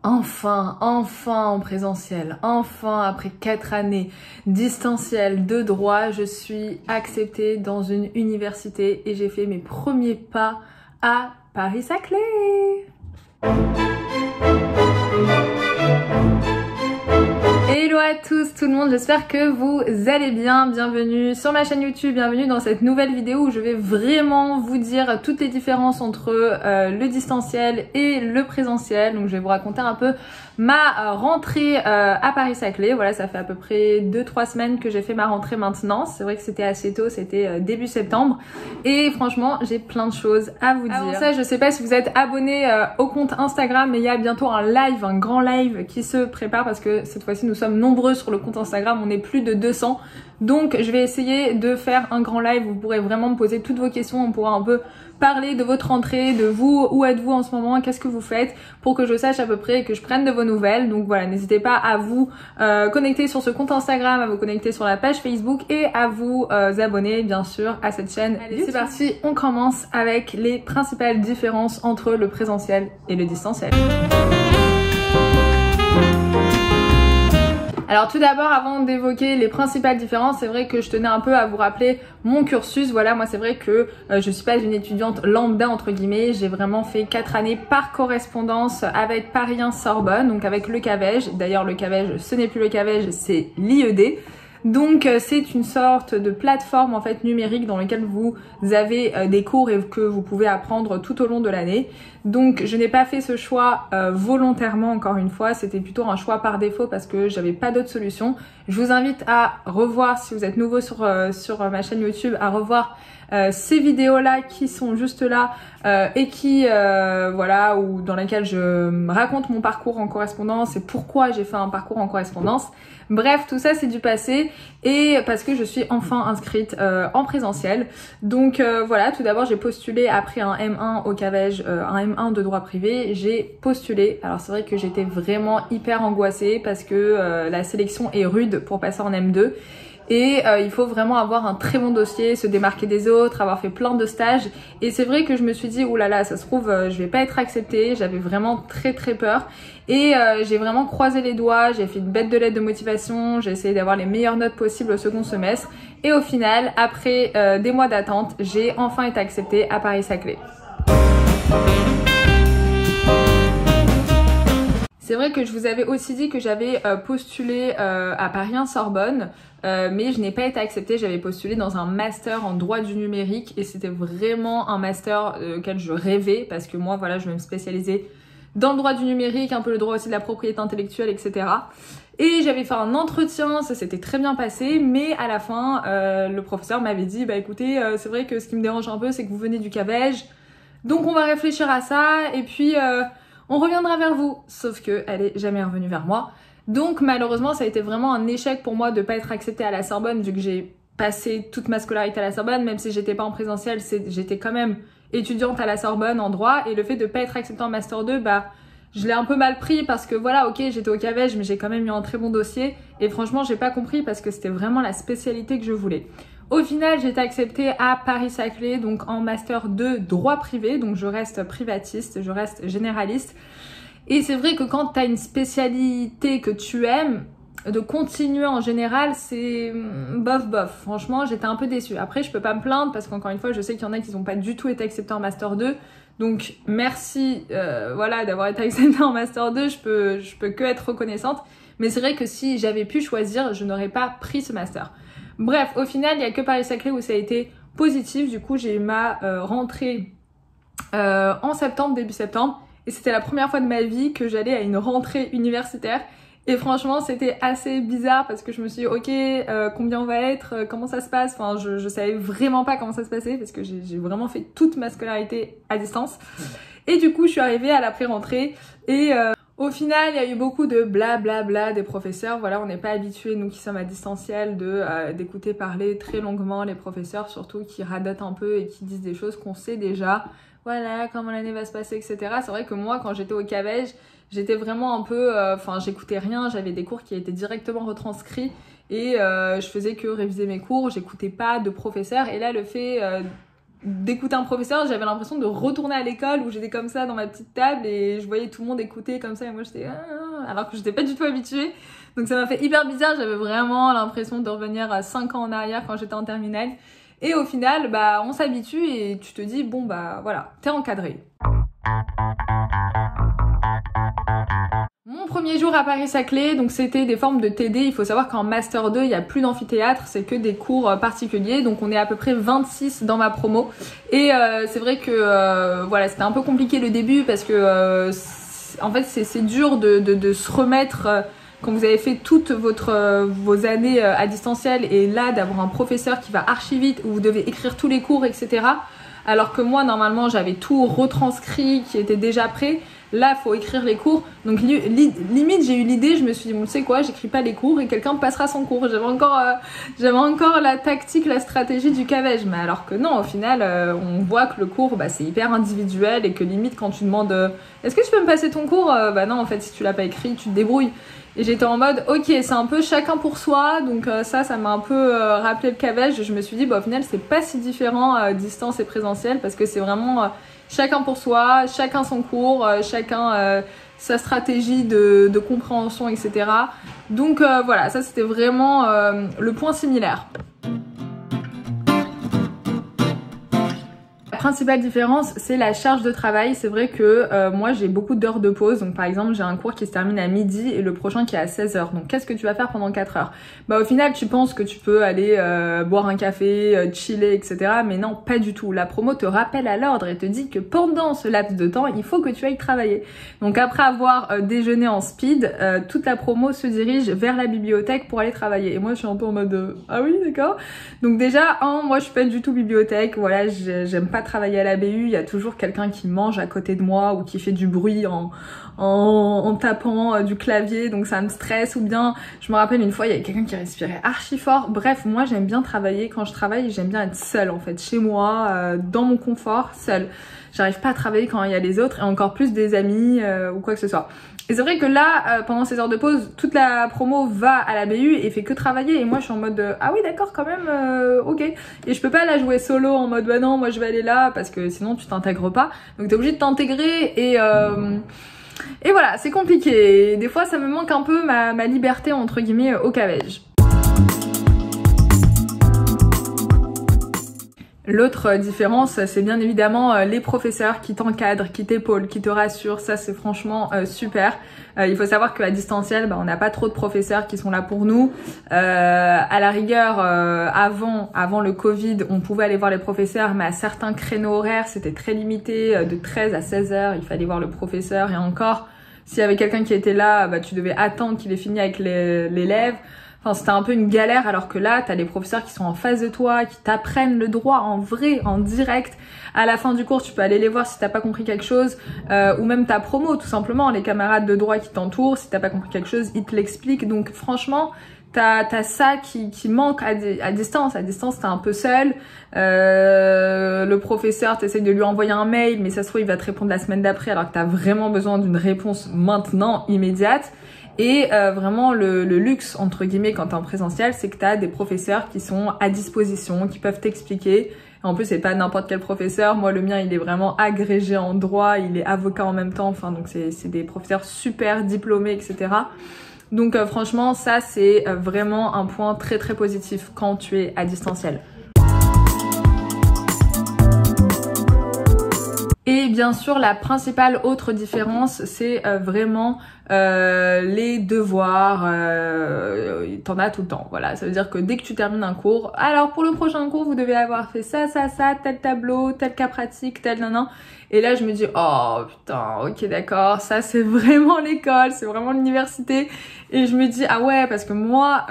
Enfin en présentiel, enfin après 4 années distanciel de droit, je suis acceptée dans une université et j'ai fait mes premiers pas à Paris-Saclay. Hello à tous tout le monde, j'espère que vous allez bien, bienvenue sur ma chaîne YouTube, bienvenue dans cette nouvelle vidéo où je vais vraiment vous dire toutes les différences entre le distanciel et le présentiel. Donc je vais vous raconter un peu ma rentrée à Paris-Saclay. Voilà, ça fait à peu près 2-3 semaines que j'ai fait ma rentrée maintenant. C'est vrai que c'était assez tôt, c'était début septembre. Et franchement, j'ai plein de choses à vous dire. Avant ça, je sais pas si vous êtes abonnés au compte Instagram, mais il y a bientôt un live, un grand live qui se prépare parce que cette fois-ci nous sommes nombreux sur le compte Instagram, on est plus de 200. Donc je vais essayer de faire un grand live où vous pourrez vraiment me poser toutes vos questions, on pourra un peu parler de votre rentrée, de vous, où êtes-vous en ce moment, qu'est-ce que vous faites, pour que je sache à peu près et que je prenne de vos nouvelles. Donc voilà, n'hésitez pas à vous connecter sur ce compte Instagram, à vous connecter sur la page Facebook et à vous abonner bien sûr à cette chaîne. Allez, c'est parti, on commence avec les principales différences entre le présentiel et le distanciel. Alors tout d'abord, avant d'évoquer les principales différences, c'est vrai que je tenais un peu à vous rappeler mon cursus. Voilà, moi c'est vrai que je suis pas une étudiante lambda entre guillemets, j'ai vraiment fait 4 années par correspondance avec Paris 1 Sorbonne, donc avec le CAVEJ. D'ailleurs le CAVEJ, ce n'est plus le CAVEJ, c'est l'IED. Donc c'est une sorte de plateforme en fait numérique dans laquelle vous avez des cours et que vous pouvez apprendre tout au long de l'année. Donc je n'ai pas fait ce choix volontairement, encore une fois, c'était plutôt un choix par défaut parce que j'avais pas d'autre solution. Je vous invite à revoir, si vous êtes nouveau sur ma chaîne YouTube, à revoir ces vidéos là qui sont juste là et qui voilà, ou dans lesquelles je raconte mon parcours en correspondance et pourquoi j'ai fait un parcours en correspondance. Bref, tout ça c'est du passé et parce que je suis enfin inscrite en présentiel. Donc voilà, tout d'abord j'ai postulé après un M1 au CAVEJ, un M1 de droit privé, j'ai postulé. Alors c'est vrai que j'étais vraiment hyper angoissée parce que la sélection est rude pour passer en M2. Et il faut vraiment avoir un très bon dossier, se démarquer des autres, avoir fait plein de stages. Et c'est vrai que je me suis dit, oulala, ça se trouve, je vais pas être acceptée. J'avais vraiment très peur. Et j'ai vraiment croisé les doigts, j'ai fait une bête de lettre de motivation, j'ai essayé d'avoir les meilleures notes possibles au second semestre. Et au final, après des mois d'attente, j'ai enfin été acceptée à Paris-Saclay. C'est vrai que je vous avais aussi dit que j'avais postulé à Paris 1 Sorbonne, mais je n'ai pas été acceptée. J'avais postulé dans un master en droit du numérique et c'était vraiment un master auquel je rêvais parce que moi, voilà, je vais me spécialiser dans le droit du numérique, un peu le droit aussi de la propriété intellectuelle, etc. Et j'avais fait un entretien, ça s'était très bien passé, mais à la fin, le professeur m'avait dit, bah écoutez, c'est vrai que ce qui me dérange un peu, c'est que vous venez du CAVEJ, donc on va réfléchir à ça et puis on reviendra vers vous. Sauf que elle est jamais revenue vers moi. Donc malheureusement, ça a été vraiment un échec pour moi de pas être acceptée à la Sorbonne vu que j'ai passé toute ma scolarité à la Sorbonne, même si j'étais pas en présentiel, j'étais quand même étudiante à la Sorbonne en droit et le fait de pas être acceptée en master 2, bah je l'ai un peu mal pris parce que voilà, ok, j'étais au CAVEJ mais j'ai quand même eu un très bon dossier et franchement, j'ai pas compris parce que c'était vraiment la spécialité que je voulais. Au final, j'ai été acceptée à Paris-Saclay, donc en master 2 droit privé, donc je reste privatiste, je reste généraliste. Et c'est vrai que quand tu as une spécialité que tu aimes, de continuer en général, c'est bof. Franchement, j'étais un peu déçue. Après, je peux pas me plaindre parce qu'encore une fois, je sais qu'il y en a qui n'ont pas du tout été acceptés en master 2. Donc merci voilà, d'avoir été acceptée en master 2, je peux que être reconnaissante. Mais c'est vrai que si j'avais pu choisir, je n'aurais pas pris ce master. Bref, au final, il n'y a que Paris-Saclay où ça a été positif. Du coup, j'ai eu ma rentrée en septembre, début septembre. Et c'était la première fois de ma vie que j'allais à une rentrée universitaire. Et franchement, c'était assez bizarre parce que je me suis dit, ok, combien on va être, comment ça se passe. Enfin, je savais vraiment pas comment ça se passait parce que j'ai vraiment fait toute ma scolarité à distance. Et du coup, je suis arrivée à la pré-rentrée et au final, il y a eu beaucoup de blablabla des professeurs. Voilà, on n'est pas habitués, nous qui sommes à distanciel, d'écouter parler très longuement les professeurs, surtout qui radotent un peu et qui disent des choses qu'on sait déjà. Voilà, comment l'année va se passer, etc. C'est vrai que moi, quand j'étais au CAVEJ, j'étais vraiment un peu... Enfin, j'écoutais rien, j'avais des cours qui étaient directement retranscrits et je faisais que réviser mes cours, j'écoutais pas de professeur. Et là, le fait d'écouter un professeur, j'avais l'impression de retourner à l'école où j'étais comme ça dans ma petite table et je voyais tout le monde écouter comme ça et moi j'étais alors que j'étais pas du tout habituée. Donc ça m'a fait hyper bizarre, j'avais vraiment l'impression de revenir à 5 ans en arrière quand j'étais en terminale. Et au final, bah on s'habitue et tu te dis bon bah voilà, t'es encadré. Mon premier jour à Paris-Saclay, donc c'était des formes de TD. Il faut savoir qu'en Master 2, il n'y a plus d'amphithéâtre, c'est que des cours particuliers. Donc on est à peu près 26 dans ma promo. Et c'est vrai que voilà, c'était un peu compliqué le début parce que en fait c'est dur de se remettre quand vous avez fait toutes vos années à distanciel et là d'avoir un professeur qui va archi vite où vous devez écrire tous les cours, etc. Alors que moi normalement j'avais tout retranscrit qui était déjà prêt. Là, faut écrire les cours. Donc, limite, j'ai eu l'idée, je me suis dit, bon, tu sais quoi, j'écris pas les cours et quelqu'un passera son cours. J'avais encore la tactique, la stratégie du cavège. Mais alors que non, au final, on voit que le cours, bah, c'est hyper individuel et que limite, quand tu demandes, est-ce que tu peux me passer ton cours? Bah non, en fait, si tu l'as pas écrit, tu te débrouilles. Et j'étais en mode, ok, c'est un peu chacun pour soi. Donc, ça m'a un peu rappelé le cavège. Je me suis dit, bah, au final, c'est pas si différent distance et présentiel parce que c'est vraiment chacun pour soi, chacun son cours, chacun sa stratégie de compréhension, etc. Donc voilà, ça c'était vraiment le point similaire. La principale différence, c'est la charge de travail. C'est vrai que moi j'ai beaucoup d'heures de pause. Donc par exemple, j'ai un cours qui se termine à midi et le prochain qui est à 16h. Donc qu'est-ce que tu vas faire pendant 4 heures? Bah au final, tu penses que tu peux aller boire un café, chiller, etc. Mais non, pas du tout. La promo te rappelle à l'ordre et te dit que pendant ce laps de temps, il faut que tu ailles travailler. Donc après avoir déjeuné en speed, toute la promo se dirige vers la bibliothèque pour aller travailler. Et moi, je suis un peu en mode ah oui, d'accord. Donc déjà, moi je suis pas du tout bibliothèque. Voilà, j'aime pas travailler à la BU, il y a toujours quelqu'un qui mange à côté de moi ou qui fait du bruit en tapant du clavier, donc ça me stresse. Ou bien, je me rappelle une fois, il y avait quelqu'un qui respirait archi fort. Bref, moi j'aime bien travailler. Quand je travaille, j'aime bien être seule en fait, chez moi, dans mon confort, seule. J'arrive pas à travailler quand il y a les autres et encore plus des amis ou quoi que ce soit. Et c'est vrai que là, pendant ces heures de pause, toute la promo va à la BU et fait que travailler. Et moi, je suis en mode ah oui, d'accord, quand même, ok. Et je peux pas la jouer solo en mode bah non, moi je vais aller là parce que sinon tu t'intègres pas. Donc t'es obligé de t'intégrer et voilà, c'est compliqué. Et des fois, ça me manque un peu ma liberté entre guillemets au cavège. L'autre différence, c'est bien évidemment les professeurs qui t'encadrent, qui t'épaulent, qui te rassurent. Ça, c'est franchement super. Il faut savoir qu'à distanciel, on n'a pas trop de professeurs qui sont là pour nous. À la rigueur, avant le Covid, on pouvait aller voir les professeurs, mais à certains créneaux horaires, c'était très limité. De 13 à 16 heures, il fallait voir le professeur. Et encore, s'il y avait quelqu'un qui était là, tu devais attendre qu'il ait fini avec l'élève. Enfin, c'était un peu une galère, alors que là, t'as les professeurs qui sont en face de toi, qui t'apprennent le droit en vrai, en direct. À la fin du cours, tu peux aller les voir si t'as pas compris quelque chose, ou même ta promo, tout simplement, les camarades de droit qui t'entourent, si t'as pas compris quelque chose, ils te l'expliquent. Donc franchement, t'as ça qui manque à distance. À distance, t'es un peu seul. Le professeur, t'essayes de lui envoyer un mail, mais ça se trouve, il va te répondre la semaine d'après, alors que t'as vraiment besoin d'une réponse maintenant, immédiate. Et vraiment le luxe entre guillemets quand t'es en présentiel, c'est que t'as des professeurs qui sont à disposition, qui peuvent t'expliquer. En plus, c'est pas n'importe quel professeur. Moi, le mien, il est vraiment agrégé en droit, il est avocat en même temps. Enfin, donc c'est des professeurs super diplômés, etc. Donc franchement, ça c'est vraiment un point très très positif quand tu es à distanciel. Et bien sûr, la principale autre différence, c'est vraiment les devoirs. T'en as tout le temps. Voilà, ça veut dire que dès que tu termines un cours, alors pour le prochain cours, vous devez avoir fait ça, tel tableau, tel cas pratique, tel nanan. Et là, je me dis, oh putain, ok d'accord, ça c'est vraiment l'école, c'est vraiment l'université. Et je me dis, ah ouais, parce que moi,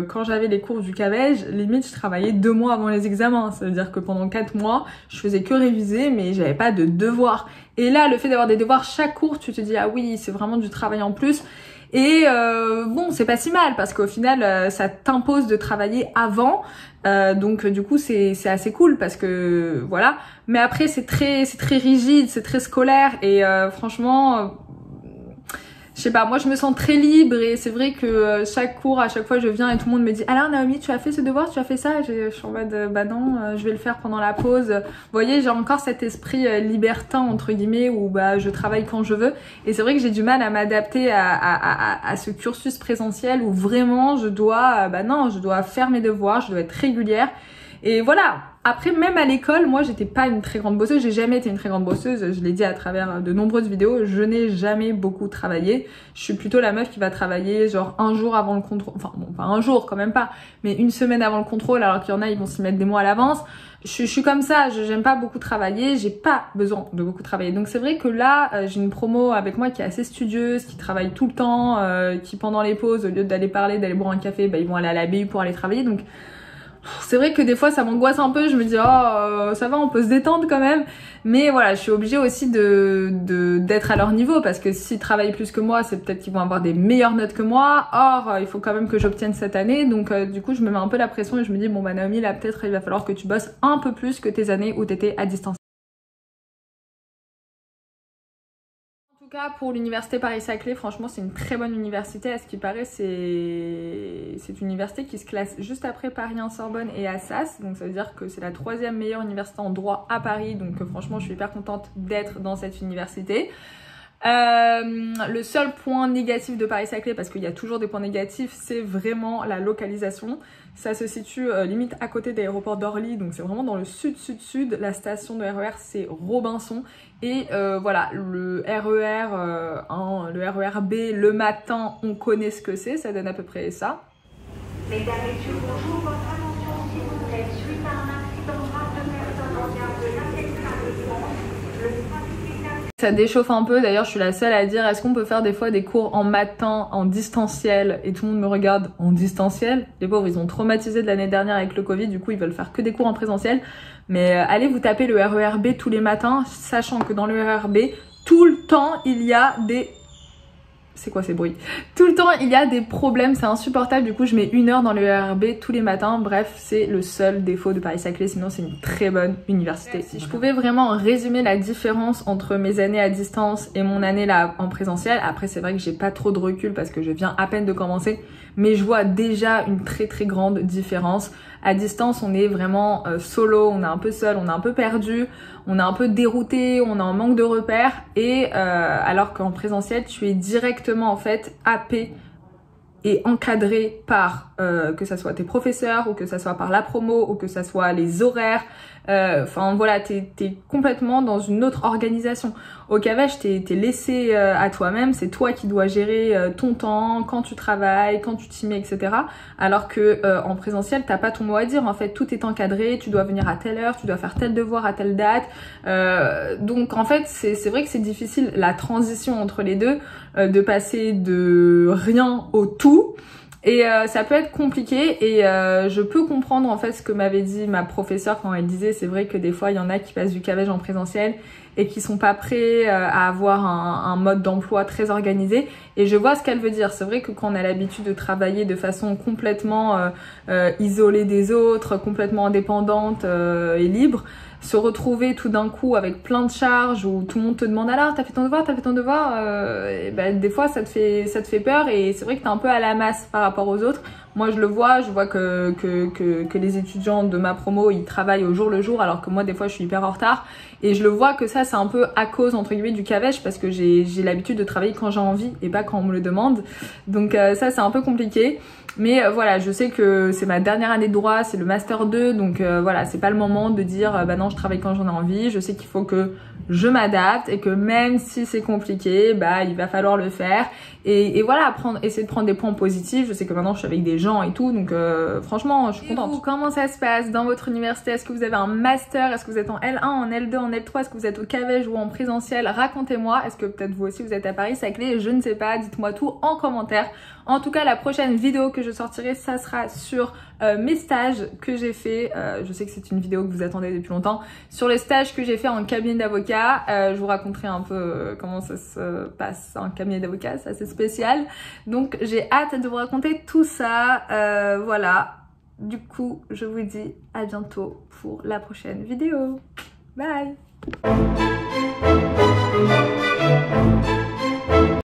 quand j'avais les cours du cavège, limite, je travaillais 2 mois avant les examens. Ça veut dire que pendant 4 mois, je faisais que réviser, mais j'avais pas de devoirs. Et là, le fait d'avoir des devoirs chaque cours, tu te dis, ah oui, c'est vraiment du travail en plus. Et bon, c'est pas si mal, parce qu'au final, ça t'impose de travailler avant. Donc du coup, c'est assez cool, parce que voilà. Mais après, c'est très rigide, c'est très scolaire. Et franchement... je sais pas, moi je me sens très libre et c'est vrai que chaque cours, à chaque fois je viens et tout le monde me dit alors Naomi tu as fait ce devoir, tu as fait ça, je suis en mode bah non, je vais le faire pendant la pause. Vous voyez, j'ai encore cet esprit libertin entre guillemets où bah je travaille quand je veux et c'est vrai que j'ai du mal à m'adapter à ce cursus présentiel où vraiment je dois, bah non, je dois faire mes devoirs, je dois être régulière et voilà. Après, même à l'école, moi, j'étais pas une très grande bosseuse. J'ai jamais été une très grande bosseuse. Je l'ai dit à travers de nombreuses vidéos. Je n'ai jamais beaucoup travaillé. Je suis plutôt la meuf qui va travailler genre un jour avant le contrôle. Enfin, bon, pas un jour quand même pas, mais une semaine avant le contrôle, alors qu'il y en a, ils vont s'y mettre des mois à l'avance. Je suis comme ça. J'aime pas beaucoup travailler. J'ai pas besoin de beaucoup travailler. Donc c'est vrai que là, j'ai une promo avec moi qui est assez studieuse, qui travaille tout le temps, qui pendant les pauses, au lieu d'aller parler, d'aller boire un café, bah, ils vont aller à la BU pour aller travailler. Donc c'est vrai que des fois ça m'angoisse un peu, je me dis oh ça va, on peut se détendre quand même, mais voilà, je suis obligée aussi d'être à leur niveau parce que s'ils travaillent plus que moi, c'est peut-être qu'ils vont avoir des meilleures notes que moi. Or il faut quand même que j'obtienne cette année, donc du coup je me mets un peu la pression et je me dis bon bah Naomi, là peut-être il va falloir que tu bosses un peu plus que tes années où t'étais à distance. En tout cas, pour l'université Paris-Saclay, franchement, c'est une très bonne université. À ce qui paraît, c'est une université qui se classe juste après Paris-Sorbonne et Assas. Donc, ça veut dire que c'est la 3e meilleure université en droit à Paris. Donc, franchement, je suis hyper contente d'être dans cette université. Le seul point négatif de Paris-Saclay, parce qu'il y a toujours des points négatifs, c'est vraiment la localisation. Ça se situe limite à côté de l'aéroport d'Orly, donc c'est vraiment dans le sud-sud-sud. La station de RER, c'est Robinson. Et voilà, le RER 1, le RER B, le matin, on connaît ce que c'est, ça donne à peu près ça. Mesdames et messieurs, bonjour, votre attention s'il vous plaît. Suite à un accident grave de personnes en gare de l'Interclassement, le ça déchauffe un peu, d'ailleurs je suis la seule à dire est-ce qu'on peut faire des fois des cours en matin, en distanciel, et tout le monde me regarde en distanciel. Les pauvres ils ont traumatisé de l'année dernière avec le Covid, du coup ils veulent faire que des cours en présentiel. Mais allez vous taper le RER B tous les matins, sachant que dans le RER B, tout le temps il y a des... C'est quoi ces bruits? Tout le temps il y a des problèmes, c'est insupportable, du coup je mets 1 heure dans le RER tous les matins. Bref, c'est le seul défaut de Paris-Saclay, sinon c'est une très bonne université. Si je pouvais vraiment résumer la différence entre mes années à distance et mon année là en présentiel, après c'est vrai que j'ai pas trop de recul parce que je viens à peine de commencer, mais je vois déjà une très grande différence. À distance, on est vraiment solo, on est un peu seul, on est un peu perdu, on est un peu dérouté, on est en manque de repères. Et alors qu'en présentiel, tu es directement en fait happé et encadré par que ça soit tes professeurs ou que ça soit par la promo ou que ça soit les horaires. Enfin voilà, t'es complètement dans une autre organisation. Au CAVEJ, t'es laissé à toi-même, c'est toi qui dois gérer ton temps, quand tu travailles, quand tu t'y mets, etc. Alors que en présentiel, t'as pas ton mot à dire. En fait, tout est encadré, tu dois venir à telle heure, tu dois faire tel devoir à telle date. Donc en fait, c'est vrai que c'est difficile la transition entre les deux, de passer de rien au tout. Et ça peut être compliqué et je peux comprendre en fait ce que m'avait dit ma professeure quand elle disait c'est vrai que des fois il y en a qui passent du CAVEJ en présentiel et qui sont pas prêts à avoir un mode d'emploi très organisé, et je vois ce qu'elle veut dire. C'est vrai que quand on a l'habitude de travailler de façon complètement isolée des autres, complètement indépendante et libre, se retrouver tout d'un coup avec plein de charges où tout le monde te demande alors t'as fait ton devoir, et ben, des fois ça te fait peur et c'est vrai que t'es un peu à la masse par rapport aux autres. Moi je vois que les étudiants de ma promo ils travaillent au jour le jour alors que moi des fois je suis hyper en retard, et je le vois que ça c'est un peu à cause entre guillemets du CAVEJ parce que j'ai l'habitude de travailler quand j'ai envie et pas quand on me le demande, donc ça c'est un peu compliqué. Mais voilà, je sais que c'est ma dernière année de droit, c'est le master 2, donc voilà, c'est pas le moment de dire bah non je travaille quand j'en ai envie. Je sais qu'il faut que je m'adapte et que même si c'est compliqué, bah il va falloir le faire. Et voilà, essayer de prendre des points positifs. Je sais que maintenant je suis avec des gens et tout, donc franchement je suis contente. Et vous, comment ça se passe dans votre université? Est-ce que vous avez un master? Est-ce que vous êtes en L1, en L2, en L3? Est-ce que vous êtes au CAVEJ ou en présentiel? Racontez-moi. Est-ce que peut-être vous aussi vous êtes à Paris-Saclay? Je ne sais pas, dites-moi tout en commentaire. En tout cas, la prochaine vidéo que je sortirai, ça sera sur mes stages que j'ai fait. Je sais que c'est une vidéo que vous attendez depuis longtemps. Sur les stages que j'ai fait en cabinet d'avocat, je vous raconterai un peu comment ça se passe en cabinet d'avocat, c'est assez spécial. Donc j'ai hâte de vous raconter tout ça. Voilà. Du coup, je vous dis à bientôt pour la prochaine vidéo. Bye!